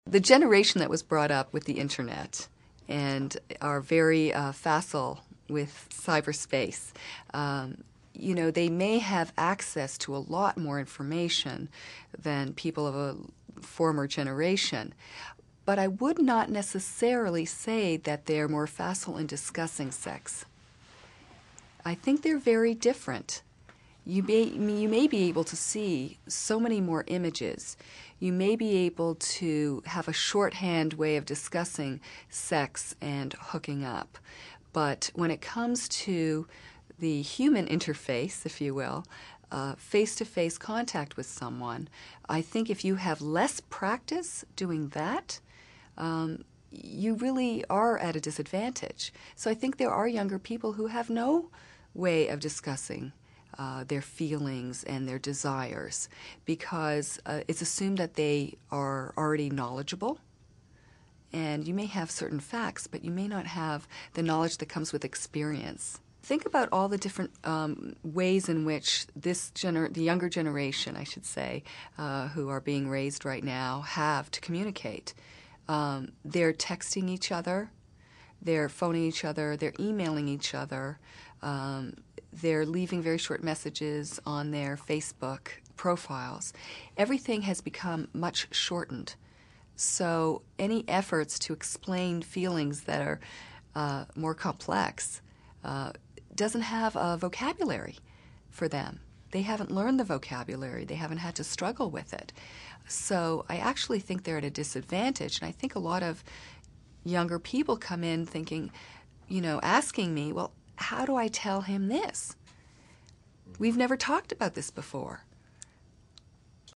The generation that was brought up with the internet and are very facile with cyberspace, they may have access to a lot more information than people of a former generation. But I would not necessarily say that they're more facile in discussing sex. I think they're very different. You may be able to see so many more images. You may be able to have a shorthand way of discussing sex and hooking up. But when it comes to the human interface, if you will, face-to-face contact with someone, I think if you have less practice doing that, you really are at a disadvantage. So I think there are younger people who have no way of discussing their feelings and their desires because it's assumed that they are already knowledgeable. And you may have certain facts, but you may not have the knowledge that comes with experience. Think about all the different ways in which the younger generation, I should say, who are being raised right now, have to communicate. They're texting each other, they're phoning each other, they're emailing each other, they're leaving very short messages on their Facebook profiles. Everything has become much shortened. So any efforts to explain feelings that are more complex doesn't have a vocabulary for them. They haven't learned the vocabulary. They haven't had to struggle with it. So I actually think they're at a disadvantage. And I think a lot of younger people come in thinking, asking me, well, how do I tell him this? We've never talked about this before.